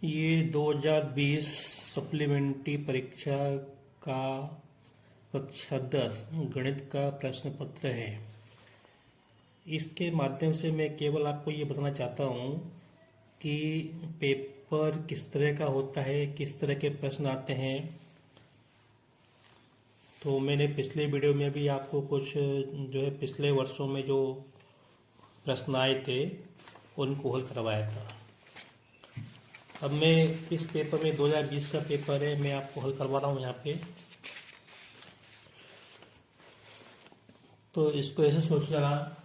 ये 2020 सप्लीमेंट्री परीक्षा का कक्षा 10 गणित का प्रश्न पत्र है। इसके माध्यम से मैं केवल आपको ये बताना चाहता हूँ कि पेपर किस तरह का होता है, किस तरह के प्रश्न आते हैं। तो मैंने पिछले वीडियो में भी आपको कुछ जो है पिछले वर्षों में जो प्रश्न आए थे उनको हल करवाया था। अब मैं इस पेपर में 2020 का पेपर है, मैं आपको हल करवा रहा हूँ यहाँ पे। तो इसको ऐसे सोच लगा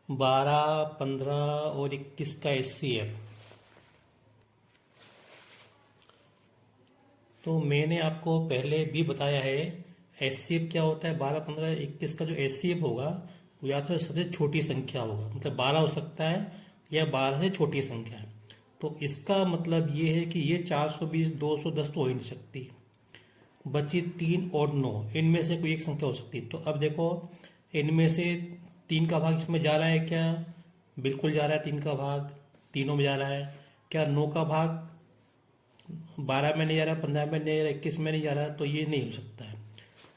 12, 15 और 21 का HCF। तो मैंने आपको पहले भी बताया है HCF क्या होता है। 12, 15, 21 का जो HCF होगा वो या तो सबसे छोटी संख्या होगा, मतलब 12 हो सकता है या 12 से छोटी संख्या है। तो इसका मतलब ये है कि ये 420, 210 तो हो ही नहीं सकती, बची 3 और 9, इनमें से कोई एक संख्या हो सकती है। तो अब देखो इनमें से 3 का भाग इसमें जा रहा है क्या? बिल्कुल जा रहा है। 3 का भाग तीनों में जा रहा है। क्या 9 का भाग 12 में नहीं जा रहा, 15 में नहीं जा रहा, 21 में नहीं जा रहा? तो ये नहीं हो सकता है।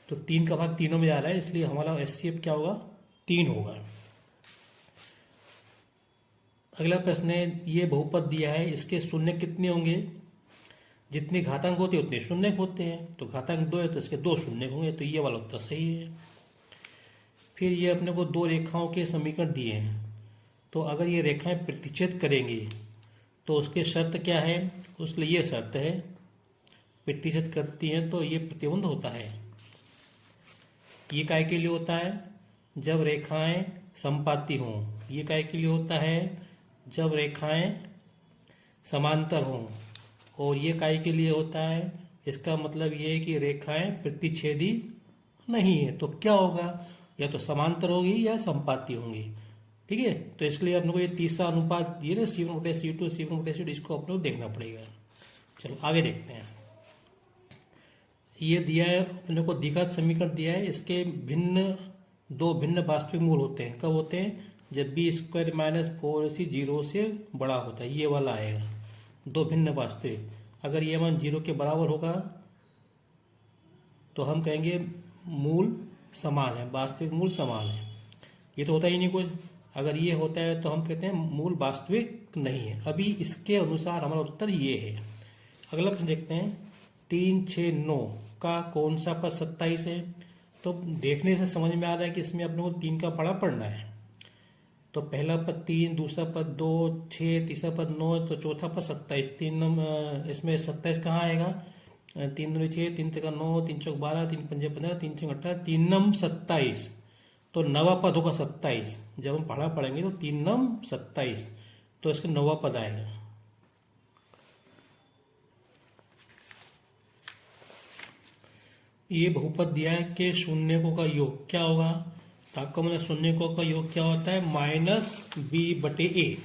तो 3 का भाग तीनों में जा रहा है, इसलिए हमारा HCF क्या होगा? 3 होगा। अगला प्रश्न है, ये बहुपद दिया है, इसके शून्य कितने होंगे? जितनी घातांक होती है उतने शून्य होते हैं। तो घातांक 2 है तो इसके 2 शून्य होंगे, तो ये वाला उत्तर सही है। फिर ये अपने को 2 रेखाओं के समीकरण दिए हैं। तो अगर ये रेखाएं प्रतिच्छेद करेंगी तो उसके शर्त क्या है? उसके लिए ये शर्त है प्रतिच्छेद करती हैं तो ये प्रतिबंध होता है। ये काय के लिए होता है? जब रेखाएं समपाती हों। ये काय के लिए होता है? जब रेखाएं समांतर हों। और ये काय के लिए होता है? इसका मतलब ये है कि रेखाएं प्रतिच्छेदी नहीं है। तो क्या होगा? या तो समांतर होगी या समपाती होंगी। ठीक है, तो इसलिए अपने को ये तीसरा अनुपात दिए ना C1/C2, C1/C2, इसको अपने को देखना पड़ेगा। चलो आगे देखते हैं। ये दिया है अपने को, द्विघात समीकरण दिया है। इसके दो भिन्न वास्तविक मूल होते हैं। कब होते हैं? जब B² - 4AC 0 से बड़ा होता है, ये वाला आएगा। दो भिन्न वास्तविक, अगर ये मान 0 के बराबर होगा तो हम कहेंगे मूल समान है, वास्तविक मूल समान है। ये तो होता ही नहीं कुछ। अगर ये होता है तो हम कहते हैं मूल वास्तविक नहीं है। अभी इसके अनुसार हमारा उत्तर ये है। अगला प्रश्न देखते हैं, 3, 6, 9 का कौन सा पद 27 है? तो देखने से समझ में आ रहा है कि इसमें अपने को 3 का पड़ा पढ़ना है। तो पहला पद 3, दूसरा पद 2, 6, तीसरा पद 9, तो चौथा पद 27। इसमें 27 कहाँ आएगा? 3 दूनी 6, 3 तिका 9, 3 चौक 12, 3 पंजे 15, 3 छः 18, 3 नम 27। तो नवा पद होगा 27। जब हम पढ़ेंगे तो 3 नम 27, तो इसका नवा पद आएगा। ये बहुपद दिया है कि शून्यकों का योग क्या होगा? तो आपका मतलब शून्यकों का योग क्या होता है? -B/A।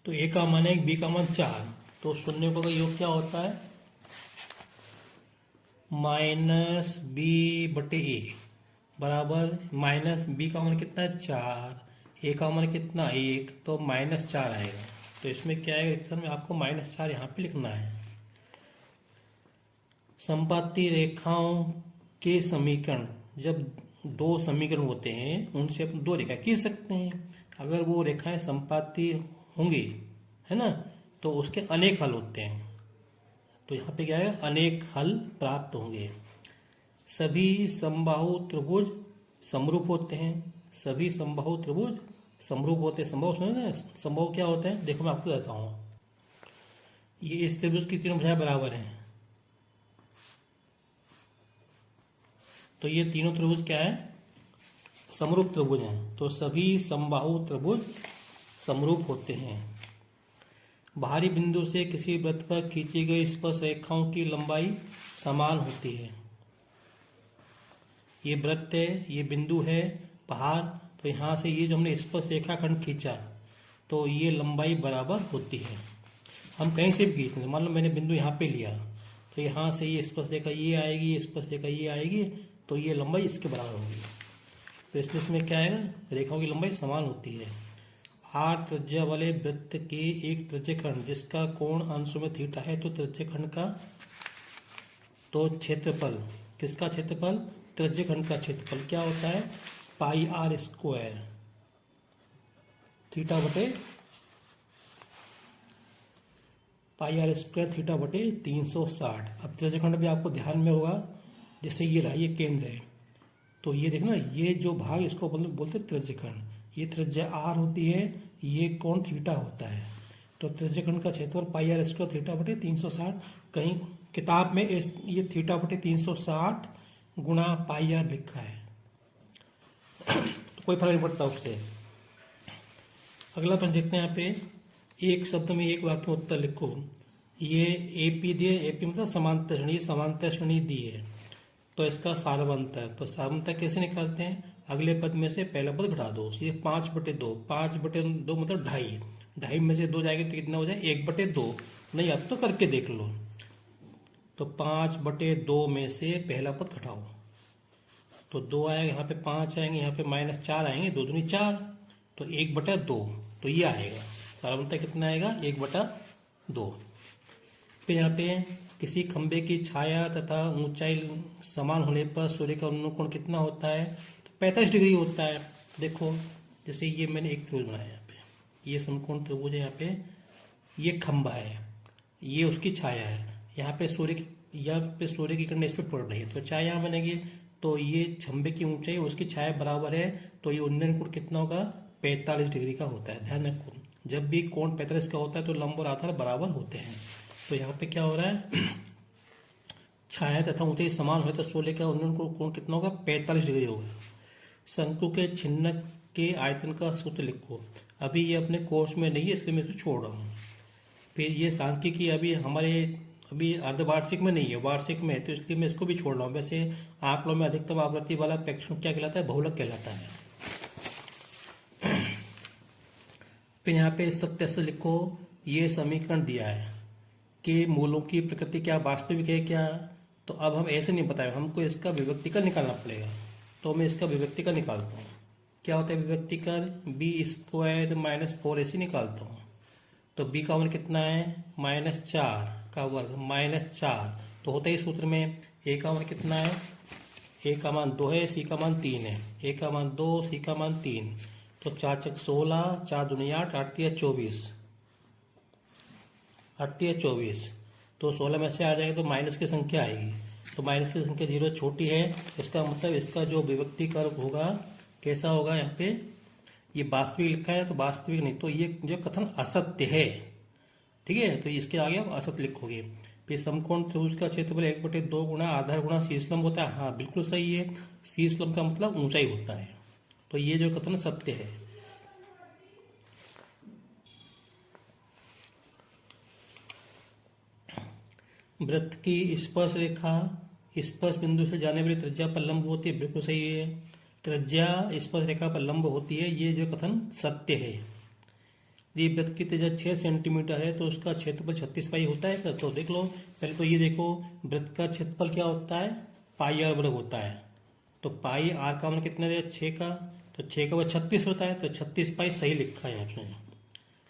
तो A का मान है 1, B का मान 4, तो शून्यकों का योग क्या होता है? -B/A बराबर -B का मान कितना है? 4, A का मान कितना? 1, तो -4 आएगा। तो इसमें क्या है, आंसर में आपको -4 यहाँ पे लिखना है। समपाती रेखाओं के समीकरण, जब दो समीकरण होते हैं उनसे अपन दो रेखाएं खींच सकते हैं। अगर वो रेखाएं समपाती होंगी, है ना, तो उसके अनेक हल होते हैं। तो यहाँ पे क्या है? अनेक हल प्राप्त होंगे। सभी समबाहु त्रिभुज समरूप होते हैं। सभी समबाहु त्रिभुज समरूप होते हैं। समबाहु सुना ना? समबाहु क्या होते हैं? देखो मैं आपको बताता हूँ। ये इस त्रिभुज की तीनों भुजाएं बराबर हैं, तो ये तीनों त्रिभुज क्या है? समरूप त्रिभुज हैं। तो सभी समबाहु त्रिभुज समरूप होते हैं। बाहरी बिंदु से किसी वृत्त पर खींची गई स्पर्श रेखाओं की लंबाई समान होती है। ये वृत्त है, ये बिंदु है बाहर, तो यहाँ से ये जो हमने स्पर्श रेखाखंड खींचा तो ये लंबाई बराबर होती है। हम कहीं से भी खींच लें, मान लो मैंने बिंदु यहाँ पे लिया, तो यहाँ से ये स्पर्श रेखा ये आएगी, ये स्पर्श रेखा ये आएगी, तो ये लंबाई इसके बराबर होगी। तो इसलिए इसमें क्या आएगा? रेखाओं की लंबाई समान होती है। आर त्रिज्या वाले वृत्त के एक त्रिज्यखंड जिसका कोण अंश में थीटा है, तो त्रिज्यखंड का तो क्षेत्रफल, किसका क्षेत्रफल, त्रिज्यखंड का क्षेत्रफल क्या होता है, पाई आर स्क्वायर थीटा बटे पाई आर स्क्वायर थीटा बटे 360। अब त्रिज्यखंड भी आपको ध्यान में होगा, जैसे ये रहा, ये केंद्र है, तो ये देखना, ये जो भाग इसको बोलते त्रिज्यखंड, ये त्रिज्या आर होती है, ये कोण थीटा होता है, तो त्रिज्यखंड का क्षेत्रफल पाई आर स्क्वायर थीटा बटे 360। कहीं किताब में ये थीटा बटे 360 गुणा पाई आर लिखा है, तो कोई फर्क नहीं पड़ता उससे। अगला प्रश्न देखते हैं यहाँ पे, एक शब्द में एक वाक्य में उत्तर लिखो। ये एपी दिए, एपी मतलब समांतर श्रेणी दी है, तो इसका सारवंतर, तो सारवंतर कैसे निकालते हैं, अगले पद में से पहला पद घटा दो, ये 5/2, 5/2 मतलब 2.5, 2.5 में से 2 जाएगा तो कितना हो जाए 1/2, नहीं आता तो करके देख लो, तो 5/2 में से पहला पद घटाओ, तो 2 आएगा, यहाँ पे 5 आएंगे, यहाँ पे -4 आएंगे, 2 दूनी 4, तो 1/2, तो ये आएगा सारवंतर कितना आएगा 1/2। फिर यहाँ पे किसी खंबे की छाया तथा ऊंचाई समान होने पर सूर्य का अनुकोण कितना होता है, तो 45 डिग्री होता है। देखो जैसे ये मैंने एक त्रिभुज बनाया, यहाँ पे ये समकोण त्रिभुज है, यहाँ पे ये खंबा है, ये उसकी छाया है, यहाँ पे सूर्य की किरणें इस पर पड़ रही है, तो छाया यहाँ बनेगी, तो ये खंबे की ऊंचाई उसकी छाया बराबर है, तो ये उन्नयन कोण कितना होगा 45 डिग्री का होता है। ध्यान रखो, जब भी कोण 45 का होता है तो लंब और आधार बराबर होते हैं। तो यहाँ पे क्या हो रहा है, छाया तथा ऊंचाई समान हो तो सूर्य का उन्नयन कोण कितना होगा 45 डिग्री होगा। शंकु के छिन्नक के आयतन का सूत्र लिखो। अभी ये अपने कोर्स में नहीं है इसलिए मैं इसको छोड़ रहा हूँ। फिर ये सांख्यिकी अभी अर्धवार्षिक में नहीं है, वार्षिक में है, तो इसलिए मैं इसको भी छोड़ रहा हूँ। वैसे आंकड़ों में अधिकतम आवृत्ति वाला प्रेक्षण क्या कहलाता है, बहुलक कहलाता है। फिर यहाँ पे सत्य से लिखो, ये समीकरण दिया है कि मूलों की प्रकृति क्या वास्तविक है क्या, तो अब हम ऐसे नहीं बताए, हमको इसका विभक्तिकर निकालना पड़ेगा। तो मैं इसका विभक्तिकर निकालता हूँ। क्या होता है विभक्तिकर, b² - 4ac निकालता हूँ। तो b का मान कितना है -4 का वर्ग -4, तो होता है सूत्र में a का मान कितना है, a का मान 2 है, c का मान 3 है, a का मान 2, c का मान 3, तो 4 × 16, 4 दूनी 8, 8 × 24, 8 × 24, तो 16 में से आ जाएगा तो माइनस की संख्या आएगी, तो माइनस की संख्या 0 छोटी है, इसका मतलब इसका जो विभक्तिकर होगा कैसा होगा, यहाँ पे ये वास्तविक लिखा है तो वास्तविक नहीं, तो ये जो कथन असत्य है, ठीक है, तो इसके आगे आप असत्य लिखोगे। फिर समकोण त्रिभुज का क्षेत्रफल 1/2 गुणा आधार गुणा शीर्षलंब होता है, हाँ बिल्कुल सही है, शीर्षलंब का मतलब ऊंचाई होता है, तो ये जो कथन सत्य है। वृत्त की स्पर्श रेखा स्पर्श बिंदु से जाने वाली त्रिज्या पर लंब होती है, बिल्कुल सही है, त्रिज्या स्पर्श रेखा पर लंब होती है, ये जो कथन सत्य है। यदि वृत्त की त्रिज्या 6 सेंटीमीटर है तो उसका क्षेत्रफल 36 पाई होता है, तो देख लो पहले तो ये देखो वृत्त का क्षेत्रफल क्या होता है, पाई आर वर्ग होता है, तो पाई आर का मान कितना है 6 का, तो 6 का वर्ग 36 होता है, तो 36 पाई सही लिखा है आपने,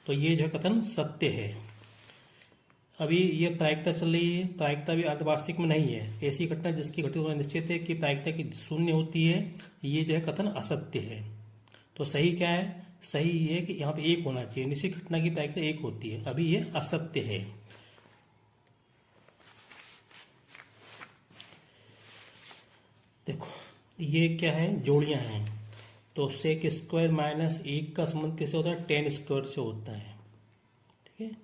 तो ये जो कथन सत्य है। अभी ये प्रायिकता चल रही है, प्रायिकता भी अर्धवार्षिक में नहीं है, ऐसी घटना जिसकी घटित होना निश्चित है कि प्रायिकता की 0 होती है, ये जो है कथन असत्य है। तो सही क्या है, सही ये है कि यहाँ पे 1 होना चाहिए, निश्चित घटना की प्रायिकता 1 होती है, अभी ये असत्य है। देखो ये क्या है, जोड़ियां हैं, तो sec² - 1 का संबंध किससे होता है, tan² से होता है, ठीक है,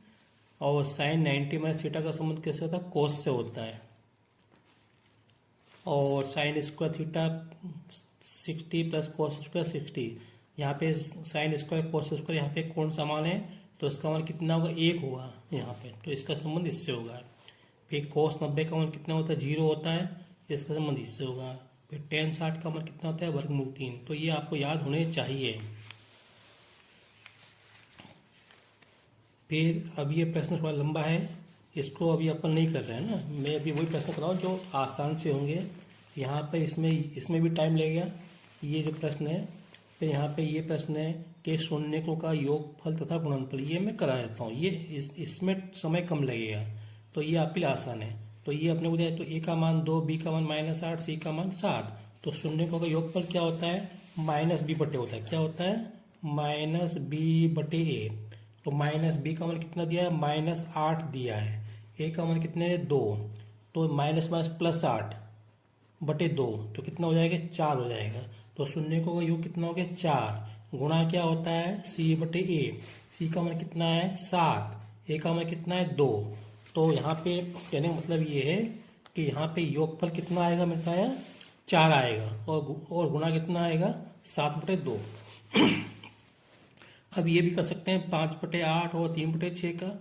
और sin 90 - थीटा का संबंध कैसे होता है, cos से होता है, और sin² थीटा 60 + cos² 60, यहाँ पे sin² cos², यहाँ पे कोण समान है, तो इसका मान कितना होगा 1 होगा यहाँ पे, तो इसका संबंध इससे होगा। फिर cos 90 का मान कितना होता है 0 होता है, इसका संबंध इससे होगा। फिर tan 60 का मान कितना होता है वर्गमूल 3, तो ये आपको याद होने चाहिए। फिर अब ये प्रश्न थोड़ा लंबा है, इसको अभी अपन नहीं कर रहे हैं ना, मैं अभी वही प्रश्न कर रहा हूँ जो आसान से होंगे। यहाँ पे इसमें भी टाइम लगेगा। ये जो प्रश्न है फिर यहाँ पे ये प्रश्न है कि शून्यकों का योगफल तथा गुणनफल, ये मैं करा देता हूँ, ये इसमें समय कम लगेगा, तो ये आपके लिए आसान है। तो ये अपने को दिया है, तो ए का मान 2, बी का मान -8, सी का मान 7। तो शून्यकों का योगफल क्या होता है? -b बटे होता है। क्या होता है? -b बटे ए। तो -b का मान कितना दिया है? -8 दिया है। ए का मान कितने है? 2। तो माइनस माइनस +8 बटे 2, तो कितना हो जाएगा? 4 हो जाएगा। तो शून्यकों का योग कितना हो गया? 4। गुणा क्या होता है? सी बटे ए। सी का मान कितना है? 7। ए का मान कितना है? 2। तो यहाँ पे कहने का मतलब ये है कि यहाँ पे योगफल कितना आएगा? मेरे पाया 4 आएगा, और गुणा कितना आएगा? 7 बटे 2। अब ये भी कर सकते हैं 5 बटे 8 और 3 बटे 6 का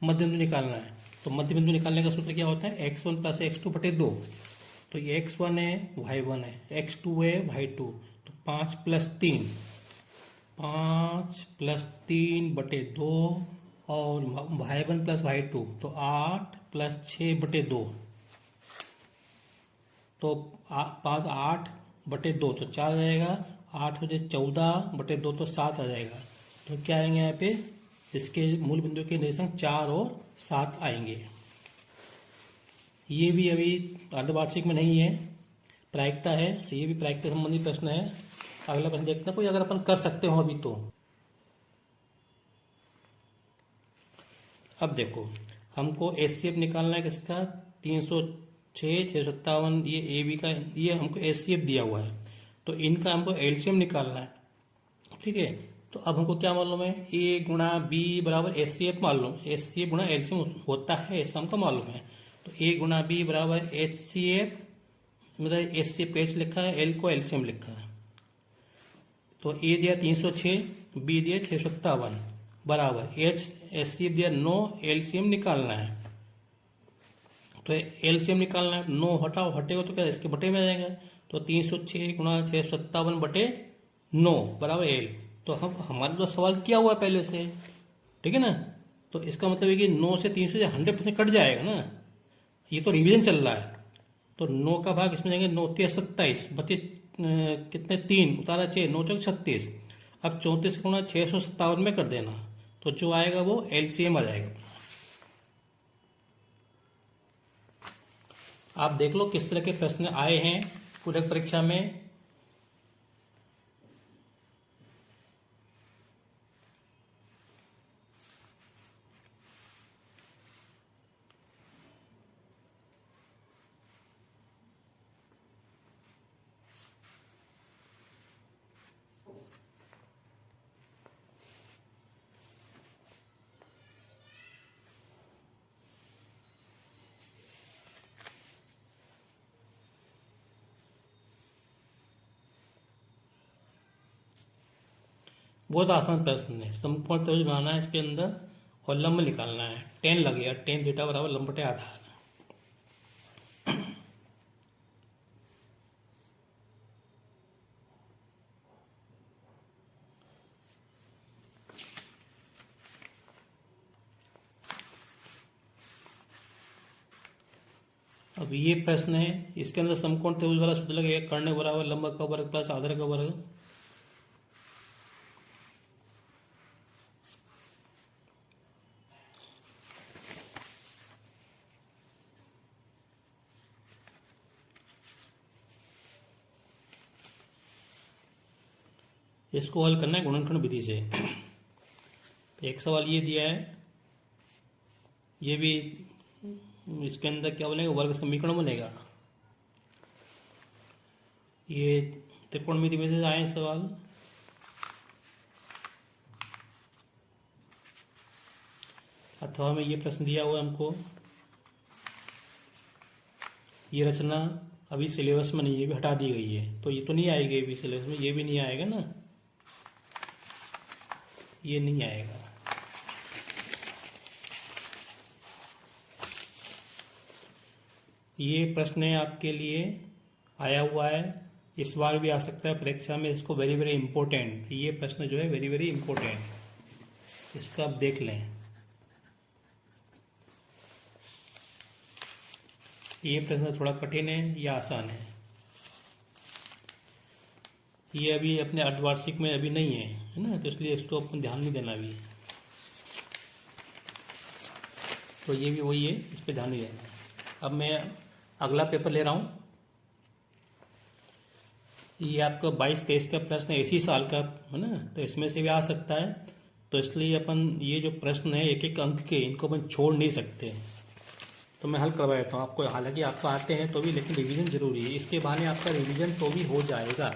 मध्य बिंदु निकालना है। तो मध्य बिंदु निकालने का सूत्र क्या होता है? x1 प्लस x2 बटे 2। तो ये x1 है, y1 है, x2 है, y2। तो 5 प्लस 3, 5 प्लस 3 बटे 2, और y1 प्लस y2 तो 8 प्लस 6 बटे 2। तो 5 8 बटे 2 तो 4 आ जाएगा। 8 हो जाए 14 बटे 2 तो 7 आ जाएगा। तो क्या आएंगे यहाँ पे? इसके मूल बिंदु के निर्देशांक 4 और 7 आएंगे। ये भी अभी अर्धवार्षिक में नहीं है, प्रायिकता है, तो ये भी प्रायिकता संबंधी प्रश्न है। अगला प्रश्न देखते हैं, कोई अगर अपन कर सकते हो अभी तो। अब देखो, हमको एचसीएफ निकालना है किसका? 306, 657, ये ए बी का, ये हमको एचसीएफ दिया हुआ है। तो इनका हमको एलसीएम निकालना है, ठीक है। तो अब हमको क्या मालूम है? ए गुणा बी बराबर एचसीएफ मालूम, एचसीएफ गुणा एलसीएम होता है, ऐसा हमको मालूम है। तो ए गुणा बी बराबर एचसीएफ, मतलब एचसीएफ एच लिखा है, एल को एलसीएम लिखा है। तो ए दिया 306, बी दिया 657 बराबर एच एचसीएफ दिया 9, एलसीएम निकालना है। तो एलसीएम निकालना है, 9 हटाओ, हटेगा तो क्या इसके बटे में आ जाएगा। तो 306 गुणा 657 बटे 9 बराबर एल। तो हम हमारे तो सवाल किया हुआ है पहले से, ठीक है ना। तो इसका मतलब है कि 9 से 300 से 100% कट जाएगा ना, ये तो रिवीजन चल रहा है। तो 9 का भाग इसमें जाएंगे, 9 3 27 बचे कितने? 3 उतारा 6, 9 चौक 36। अब 34 गुणा 657 में कर देना, तो जो आएगा वो एलसीएम आ जाएगा। आप देख लो किस तरह के प्रश्न आए हैं पूरक परीक्षा में। बहुत आसान प्रश्न है। समकोण त्रिभुज बनाना है इसके अंदर, और लंब निकालना है। 10 लगेगा, 10 थीटा बराबर लंब बटे आधार। अब ये प्रश्न है, इसके अंदर समकोण त्रिभुज वाला सूत्र लगेगा, कर्ण बराबर लंब का वर्ग प्लस आधार का वर्ग। इसको हल करना है गुणनखंड विधि से। एक सवाल ये दिया है, ये भी इसके अंदर क्या बनेगा? वर्ग समीकरण बनेगा। ये त्रिकोणमिति में से आए सवाल। अथवा में ये प्रश्न दिया हुआ है हमको, ये रचना अभी सिलेबस में नहीं है, भी हटा दी गई है, तो ये तो नहीं आएगी अभी सिलेबस में, ये भी नहीं आएगा ना, ये नहीं आएगा। ये प्रश्न आपके लिए आया हुआ है, इस बार भी आ सकता है परीक्षा में। इसको वेरी वेरी इंपॉर्टेंट, ये प्रश्न जो है वेरी वेरी इंपॉर्टेंट, इसको आप देख लें। ये प्रश्न थोड़ा कठिन है या आसान है। ये अभी अपने अर्धवार्षिक में अभी नहीं है ना, तो इसलिए इसको अपन ध्यान नहीं देना अभी। तो ये भी वही है, इस पर ध्यान नहीं देना। अब मैं अगला पेपर ले रहा हूँ। ये आपका 22-23 का प्रश्न है, इसी साल का है ना, तो इसमें से भी आ सकता है। तो इसलिए अपन ये जो प्रश्न है एक एक अंक के, इनको अपन छोड़ नहीं सकते। तो मैं हल करवा देता हूँ आपको, हालांकि आपको आते हैं तो भी, लेकिन रिवीजन जरूरी है। इसके बहाने आपका रिवीजन तो भी हो जाएगा।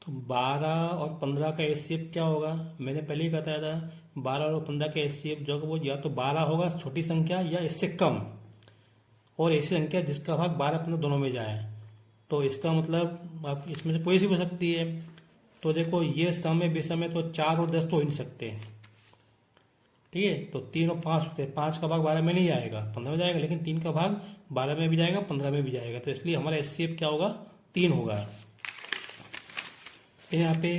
तो 12 और 15 का एचसीएफ क्या होगा, मैंने पहले ही बताया था। 12 और 15 का एचसीएफ जो है वो या तो 12 होगा छोटी संख्या, या इससे कम, और ऐसी संख्या जिसका भाग 12-15 दोनों में जाए। तो इसका मतलब आप इसमें से कोई सी हो सकती है। तो देखो ये सम है विषम है, तो 4 और 10 तो हो नहीं सकते, ठीक है। तो 3 और 5 होते हैं, 5 का भाग 12 में नहीं आएगा, 15 में जाएगा, लेकिन 3 का भाग 12 में भी जाएगा, 15 में भी जाएगा। तो इसलिए हमारा एचसीएफ क्या होगा, 3 होगा। फिर यहाँ पे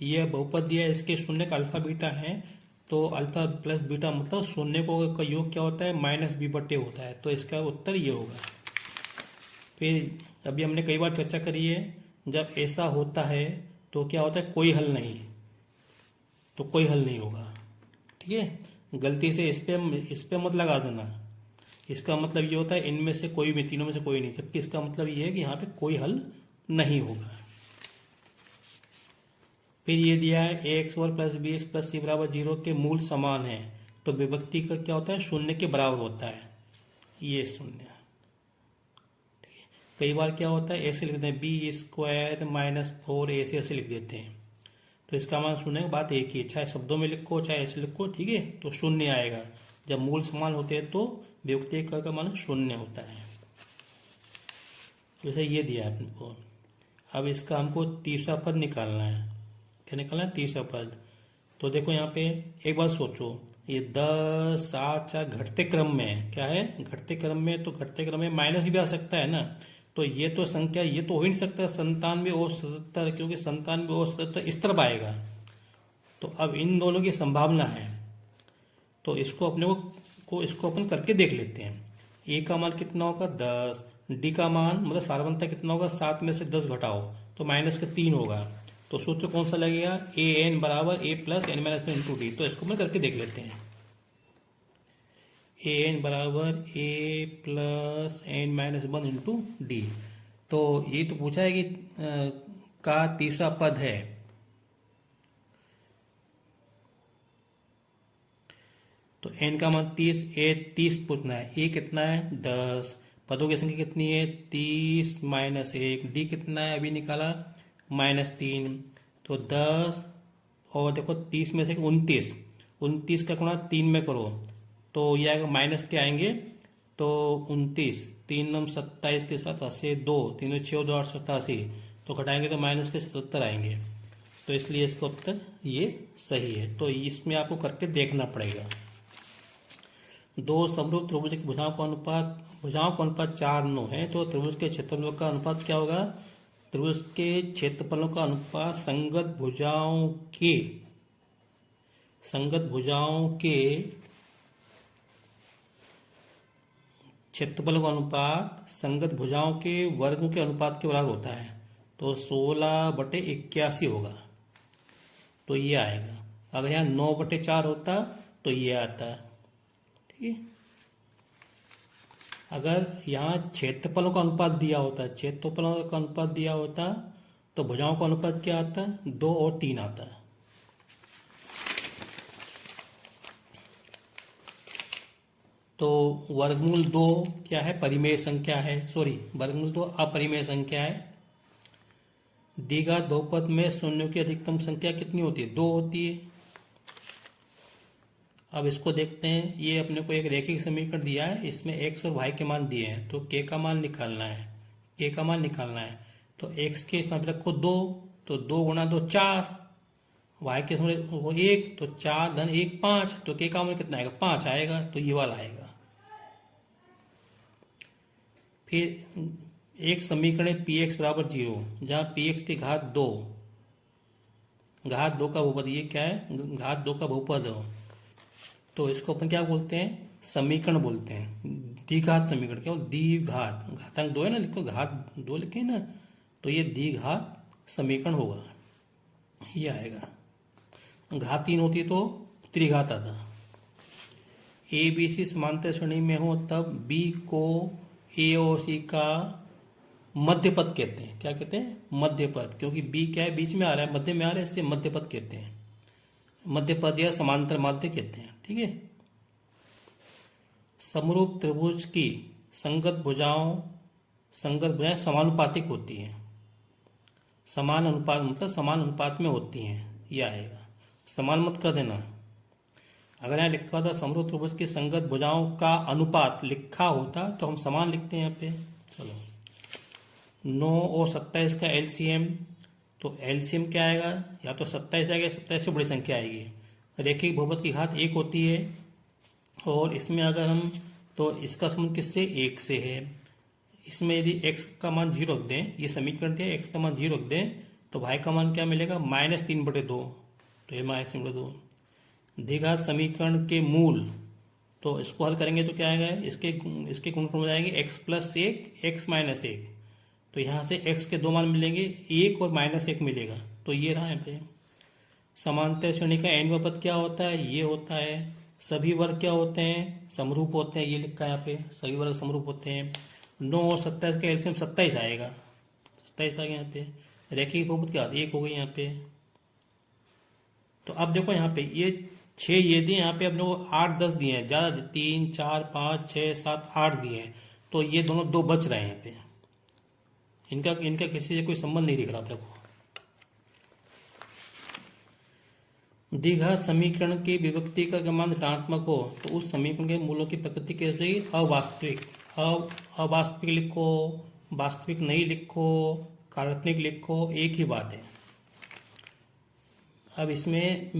ये बहुपद दिया है, इसके शून्य का अल्फा बीटा है। तो अल्फा प्लस बीटा मतलब शून्य का योग क्या होता है, -b/a होता है। तो इसका उत्तर ये होगा। फिर अभी हमने कई बार चर्चा करी है, जब ऐसा होता है तो क्या होता है, कोई हल नहीं, तो कोई हल नहीं होगा, ठीक है। गलती से इस पे मत लगा देना। इसका मतलब ये होता है इनमें से कोई भी, तीनों में से कोई नहीं, जबकि इसका मतलब ये है कि यहाँ पे कोई हल नहीं होगा। फिर ये दिया है ax वर्ग प्लस बी एक्स प्लस सी बराबर 0 के मूल समान है। तो विभक्ति का क्या होता है, शून्य के बराबर होता है, ये शून्य। कई बार क्या होता है, ऐसे लिख देते हैं b² - 4ac ऐसे लिख देते हैं। तो इसका मान शून्य की बात एक ही, चाहे शब्दों में लिखो चाहे ऐसे लिखो, ठीक है। तो शून्य आएगा। जब मूल समान होते हैं तो विभक्ति का मान शून्य होता है। वैसे ये दिया है आपको। अब इसका हमको तीसरा पद निकालना है। क्या निकालना है, तीसरा पद। तो देखो यहाँ पे एक बार सोचो, ये 10, 7, 4 घटते क्रम में क्या है, घटते क्रम में, तो घटते क्रम में माइनस भी आ सकता है ना। तो ये तो संख्या, ये तो हो ही नहीं सकता 97 और 77, क्योंकि 97 और 77 इस तरफ आएगा। तो अब इन दोनों की संभावना है, तो इसको अपने को इसको अपन करके देख लेते हैं। ए का मान कितना होगा, 10। डी का मान मतलब सारवंता कितना होगा, 7 में से 10 घटाओ तो -3 होगा। तो सूत्र कौन सा लगेगा, ए एन बराबर a plus n minus one into D. तो इसको मैं करके देख लेते हैं। ए एन बराबर a plus n minus one into D. तो ये तो पूछा है कि का तीसरा पद है। तो n का मान 30, a 30 पूछना है, a कितना है 10, पदों की संख्या कितनी है 30 - 1, डी कितना है अभी निकाला -3। तो 10 और देखो 30 में से 29 का गुणा 3 में करो तो ये आएगा माइनस के आएंगे। तो 29, 3 9 27 के साथ 80, 2 3 6 2 8 87, तो घटाएंगे तो माइनस के 77 आएंगे। तो इसलिए इसका उत्तर ये सही है। तो इसमें आपको करके देखना पड़ेगा। दो समरूप त्रिभुज की भुजाओं का अनुपात 4:9 है। तो त्रिभुज के क्षेत्रफलों का अनुपात क्या होगा, त्रिभुज के क्षेत्रफलों का अनुपात संगत भुजाओं के क्षेत्रफलों का अनुपात संगत भुजाओं के वर्गों के अनुपात के बराबर होता है। तो 16/81 होगा, तो ये आएगा। अगर यहाँ 9/4 होता तो ये आता, ठीक है। अगर यहाँ क्षेत्रफलों का अनुपात दिया होता, तो भुजाओं का अनुपात क्या आता, 2 और 3 आता। तो वर्गमूल 2 क्या है, परिमेय संख्या है, वर्गमूल 2 अपरिमेय संख्या है। द्विघात बहुपद में शून्यों की अधिकतम संख्या कितनी होती है, 2 होती है। अब इसको देखते हैं। ये अपने को एक रैखिक समीकरण दिया है, इसमें x और y के मान दिए हैं। तो k का मान निकालना है। तो x के स्थान पर रखो 2, तो 2 × 2 4, y के समय वो 1, तो 4 + 1 5, तो k का मान कितना आएगा, 5 आएगा। तो ये वाला आएगा। फिर एक समीकरण है px बराबर 0, जहाँ px की घात 2 का बहुपद, ये क्या है, घात 2 का बहुपद हो। तो इसको अपन क्या बोलते हैं, समीकरण बोलते हैं। द्विघात समीकरण क्या हो? द्विघात, घातांक 2 है ना, लिखो घात 2 लिखे ना, तो ये द्विघात समीकरण होगा, ये आएगा। घात 3 होती तो त्रिघात आता। ए बी सी समांतर श्रेणी में हो तब बी को ए और सी का मध्य पद कहते हैं। क्या कहते हैं? मध्य पद, क्योंकि बी क्या है? बीच में आ रहा है, मध्य में आ रहा है, इससे मध्य पद कहते हैं। मध्य पद या समांतर माध्य कहते हैं। ठीक है। समरूप त्रिभुज की संगत भुजाएं समानुपातिक होती हैं। समान अनुपात मतलब समान अनुपात में होती हैं, यह आएगा। समान मत कर देना। अगर यहाँ लिखा था समरूप त्रिभुज की संगत भुजाओं का अनुपात लिखा होता तो हम समान लिखते हैं यहाँ पे। चलो, 9 और 27 का एलसीएम, तो एलसीएम क्या आएगा? या तो 27 आएगा, 27 से बड़ी संख्या आएगी। रेखिक बहुपद की घात 1 होती है, और इसमें अगर हम, तो इसका संबंध किससे? 1 से है। इसमें यदि x का मान 0 रख दें, ये समीकरण दिया, x का मान 0 रख दें, तो y का मान क्या मिलेगा? -3/2, तो ये -3/2। द्विघात समीकरण के मूल, तो इसको हल करेंगे तो क्या आएगा? इसके गुणनफल हो जाएंगे x + 1 x - 1, तो यहाँ से x के 2 मान मिलेंगे, 1 और -1 मिलेगा, तो ये रहा यहाँ पे। समांतर श्रेणी का nवां पद क्या होता है? ये होता है। सभी वर्ग क्या होते हैं? समरूप होते हैं, ये लिखा है यहाँ पे, सभी वर्ग समरूप होते हैं। 9 और 27 का एलसीएम 27 आएगा, 27 आ गया यहाँ पे। रेखिक बहुपद क्या? 1 हो गई यहाँ पे। तो अब देखो यहाँ पे ये 6 ये दिए, यहाँ पे अब लोग 8 10 दिए हैं, ज़्यादा 3 4 5 6 7 8 दिए हैं, तो ये दोनों 2 बच रहे हैं यहाँ पे। इनका किसी से कोई संबंध नहीं दिख रहा अपने को। द्विघात समीकरण की विभक्ति का मान ऋणात्मक हो तो उस समीकरण के मूलों की प्रकृति कैसे? अवास्तविक। अवास्तविक लिखो, वास्तविक नहीं लिखो, काल्पनिक लिखो, एक ही बात है। अब इसमें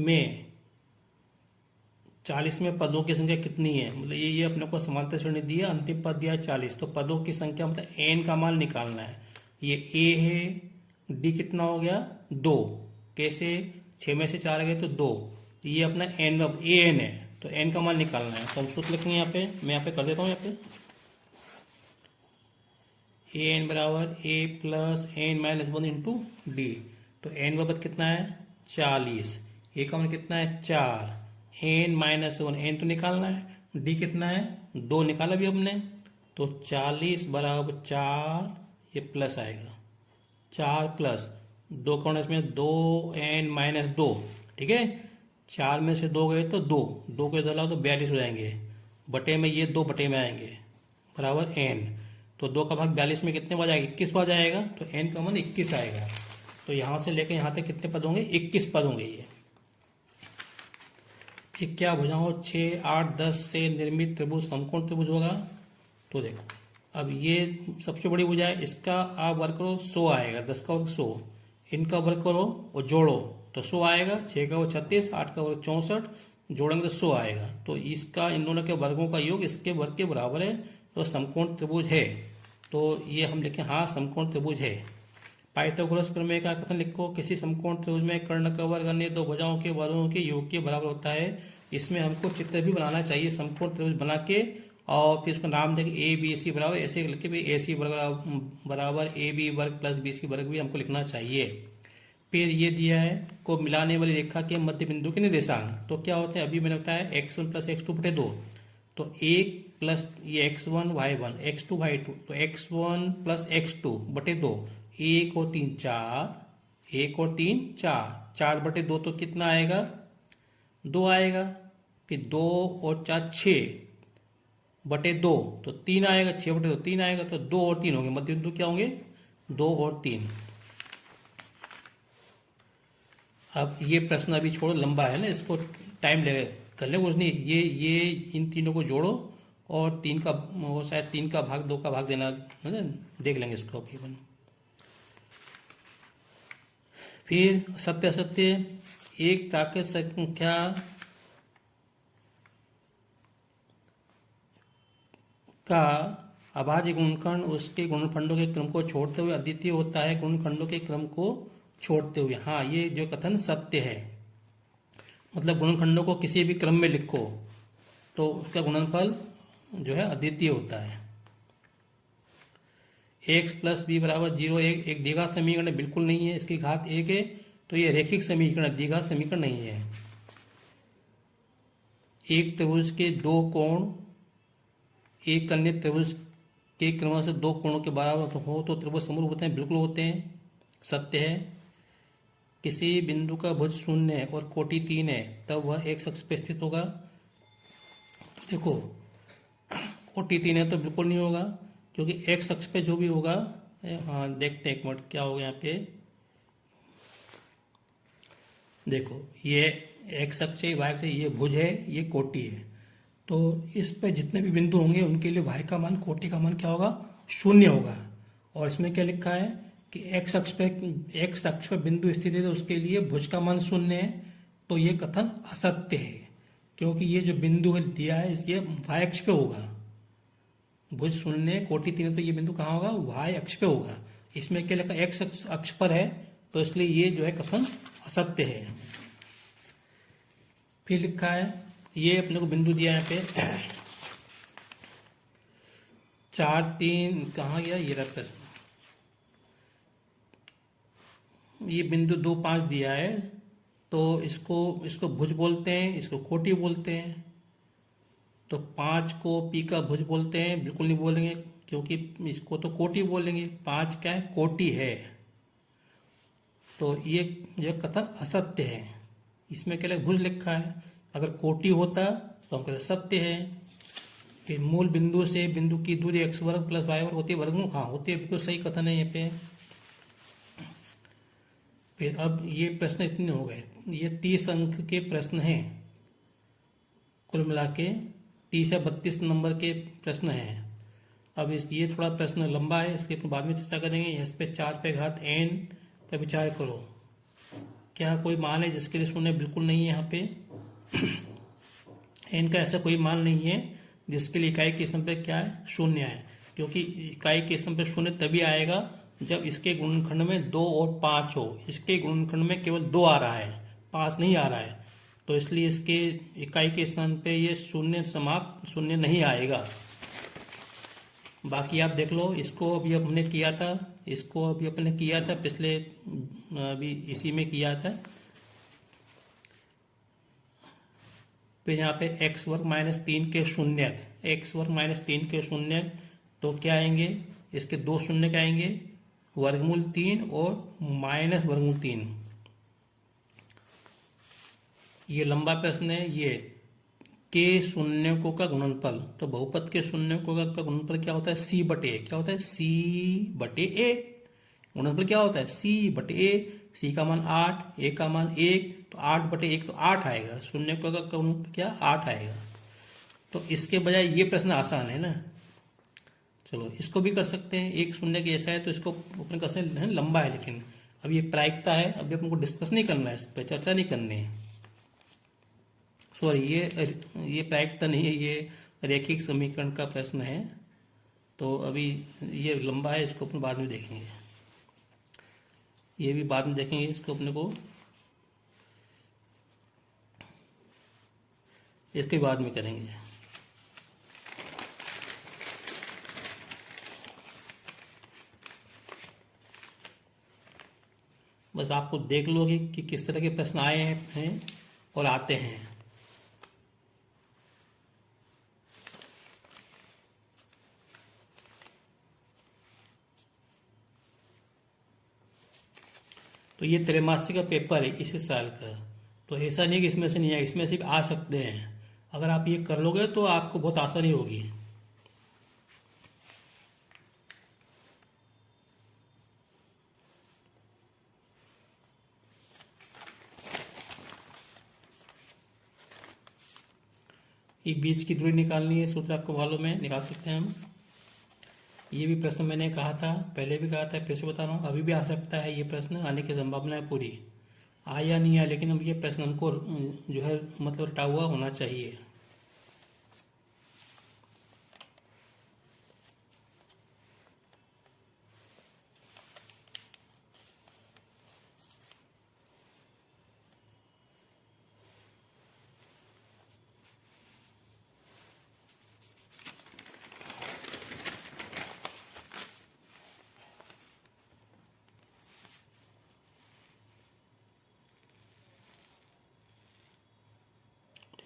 40 पदों की संख्या कितनी है? मतलब ये अपने को समांतर श्रेणी दी है, अंतिम पद दिया 40, तो पदों की संख्या मतलब n का मान निकालना है। ये a है, d कितना हो गया? 2। कैसे? 6 में से 4 गए तो 2, तो ये अपना n है, तो n का मान निकालना है। तो हम सूत्र लिखेंगे यहाँ पे, मैं यहाँ पे कर देता हूँ। यहाँ पे an बराबर a + n - 1 × d, तो n का पद कितना है? 40। a का मान कितना है? 4। n - 1, n तो निकालना है, d कितना है? 2 निकाला भी हमने, तो 40 बराबर 4, ये प्लस आएगा, 4 + 2 कौन है इसमें? 2n - 2। ठीक है, 4 में से 2 गए तो 2 को इधर लाओ तो 42 हो जाएंगे, बटे में ये 2 बटे में आएंगे, बराबर n। तो 2 का भाग 42 में कितने बार जाएगा? 21 बार जाएगा, तो n का मान 21 आएगा। तो यहाँ से लेकर यहाँ तक कितने पद होंगे? 21 पद होंगे ये। फिर क्या भुजाओं 6 8 10 से निर्मित त्रिभुज समकोण त्रिभुज होगा? तो देखो, अब ये सबसे बड़ी भुजा है, इसका आप वर्ग करो 100 आएगा, 10 का वर्ग 100, इनका वर्ग करो और जोड़ो तो 100 आएगा। 6 का वर्ग 36, 8 का वर्ग 64, जोड़ेंगे तो 100 आएगा। तो इसका इन दोनों के वर्गों का योग इसके वर्ग के बराबर है, तो समकोण त्रिभुज है। तो ये हम लिखें, हाँ समकोण त्रिभुज है। पाइथागोरस प्रमेय का कथन लिखो, किसी समकोण त्रिभुज में कर्ण का वर्ग अन्य 2 भुजाओं के वर्गों के योग के बराबर होता है। इसमें हमको चित्र भी बनाना चाहिए समकोण त्रिभुज बना के, और फिर उसका नाम देंगे ए बी सी बराबर, ऐसे लिख के ए सी बराबर ए बी वर्ग प्लस बी सी वर्ग भी हमको लिखना चाहिए। फिर ये दिया है को मिलाने वाली रेखा के मध्य बिंदु के निर्देशांक, तो क्या होते हैं? अभी मैंने बताया x1 + x2 बटे 2, तो 1 प्लस ये x1 y1 x2 y2, तो x1 + x2 बटे 2, 1 और 3 4, 1 और 3 4, 4 बटे 2 तो कितना आएगा? 2 आएगा। फिर 2 और 4 6 बटे 2 तो 3 आएगा, 6 बटे 2 3 आएगा, तो 2 और 3 होंगे, मध्य बिंदु क्या होंगे? 2 और 3। अब ये प्रश्न अभी छोड़ो, लंबा है ना, इसको टाइम लगे, कर ले कुछ नहीं। ये इन तीनों को जोड़ो और 3 का वो शायद 3 का भाग 2 का भाग देना है ना, देख लेंगे इसको अभी अपन। फिर सत्य असत्य, एक प्राकृत संख्या का अभाज्य गुणनखंड उसके गुणनखंडों के क्रम को छोड़ते हुए अद्वितीय होता है, गुणनखंडों के क्रम को छोड़ते हुए। हाँ, ये जो कथन सत्य है, मतलब गुणनखंडों को किसी भी क्रम में लिखो, तो उसका गुणनफल जो है अद्वितीय होता है। एक्स प्लस बी बराबर 0 एक द्विघात समीकरण बिल्कुल नहीं है, इसकी घात 1 है, तो ये रैखिक समीकरण, द्विघात समीकरण नहीं है। एक त्रिभुज के दो कोण एक अन्य त्रिभुज के क्रम से दो कोणों के बराबर हो तो त्रिभुज समरूप होते हैं, बिल्कुल होते हैं, सत्य है। किसी बिंदु का भुज 0 है और कोटि 3 है, तब वह एक अक्ष पे स्थित होगा। देखो, कोटि 3 है तो बिल्कुल नहीं होगा, क्योंकि एक्स अक्ष पे जो भी होगा, हाँ देखते हैं एक मिनट क्या होगा यहाँ पे। देखो, ये एक्स अक्ष है, वाई अक्ष है, ये भुज है, ये कोटि है, तो इस पे जितने भी बिंदु होंगे उनके लिए वाई का मान, कोटि का मान क्या होगा, 0 होगा। और इसमें क्या लिखा है कि एक्स अक्ष पे बिंदु स्थित है तो उसके लिए भुज का मान 0 है, तो ये कथन असत्य है, क्योंकि ये जो बिंदु है दिया है ये वाई अक्ष पे होगा। भुज 0 कोटि 3 तो ये बिंदु कहाँ होगा, वाई अक्ष पे होगा। इसमें क्या लिखा, एक्स अक्ष पर है, तो इसलिए ये जो है कथन असत्य है। फिर लिखा है, ये अपने को बिंदु दिया है यहाँ पे 4 3 कहाँ गया, ये रहा प्रश्न। ये बिंदु 2 5 दिया है, तो इसको भुज बोलते हैं, इसको कोटि बोलते हैं। तो 5 को पी का भुज बोलते हैं, बिल्कुल नहीं बोलेंगे, क्योंकि इसको तो कोटि बोलेंगे। 5 क्या है, कोटि है, तो ये कथन असत्य है। इसमें क्या भुज लिखा है, अगर कोटि होता तो हम कहते सत्य है। कि मूल बिंदु से बिंदु की दूरी एक्स वर्ग प्लस वाई वर्ग होती है वर्गमूल, हाँ होती है, बिल्कुल सही कथन है यहाँ पे। फिर अब ये प्रश्न इतने हो गए, ये 30 अंक के प्रश्न हैं कुल मिला के, 30 या 32 नंबर के प्रश्न हैं। अब ये थोड़ा प्रश्न लंबा है, इसके बाद में चर्चा करेंगे। इस पे 4 पे घात n पे विचार करो। क्या कोई मान है जिसके लिए 0 बिल्कुल नहीं है यहाँ पे n का ऐसा कोई मान नहीं है जिसके लिए इकाई के स्थान पे क्या है, 0 है, क्योंकि इकाई के स्थान पे 0 तभी आएगा जब इसके गुणनखंड में 2 और 5 हो। इसके गुणनखंड में केवल 2 आ रहा है, 5 नहीं आ रहा है, तो इसलिए इसके इकाई के स्थान पे ये 0 समाप्त 0 नहीं आएगा। बाकी आप देख लो, इसको अभी हमने किया था, इसको अभी अपने किया था पिछले, अभी इसी में किया था। फिर यहाँ पे एक्स वर्ग माइनस 3 के शून्यक, एक्स वर्ग माइनस 3 के शून्यक, तो क्या आएंगे, इसके दो शून्यक आएंगे, वर्गमूल 3 और माइनस वर्गमूल 3। ये लंबा प्रश्न है। ये के शून्यकों का गुणनफल, तो बहुपद के शून्यकों का गुणनफल क्या होता है, सी बटे ए। क्या होता है, सी बटे ए। गुणनफल क्या होता है, सी बटे ए। सी का मान 8, ए का मान 1, तो 8 बटे 1 तो 8 आएगा। शून्यकों का गुणनफल क्या, 8 आएगा। तो इसके बजाय ये प्रश्न आसान है ना, चलो इसको भी कर सकते हैं। एक शून्य के ऐसा है तो इसको अपने कर सकते हैं, लंबा है, लेकिन अब ये प्रायिकता है, अभी अपन को डिस्कस नहीं करना है, इस पर चर्चा नहीं करनी है। सॉरी, ये प्रायिकता नहीं है, ये रैखिक समीकरण का प्रश्न है, तो अभी ये लंबा है, इसको अपन बाद में देखेंगे। ये भी बाद में देखेंगे, इसको अपने को इसके बाद में करेंगे। बस आपको देख लो कि किस तरह के प्रश्न आए हैं और आते हैं। तो ये त्रैमासिक का पेपर है इसी साल का, तो ऐसा नहीं कि इसमें से नहीं आए, इसमें से भी आ सकते हैं। अगर आप ये कर लोगे तो आपको बहुत आसानी होगी। ये बीच की दूरी निकालनी है, सूत्र आपको मालूम है, निकाल सकते हैं हम। ये भी प्रश्न मैंने कहा था, पहले भी कहा था, फिर से बता रहा हूँ, अभी भी आ सकता है ये प्रश्न, आने की संभावना है पूरी। आया या नहीं आया, लेकिन अब ये प्रश्न हमको जो है मतलब रटा हुआ होना चाहिए।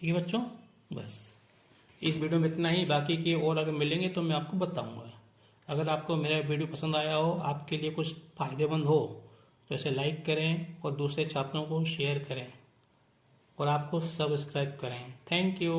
ठीक है बच्चों, बस इस वीडियो में इतना ही। बाकी के और अगर मिलेंगे तो मैं आपको बताऊंगा। अगर आपको मेरा वीडियो पसंद आया हो, आपके लिए कुछ फ़ायदेमंद हो, तो इसे लाइक करें और दूसरे छात्रों को शेयर करें और आपको सब्सक्राइब करें। Thank you.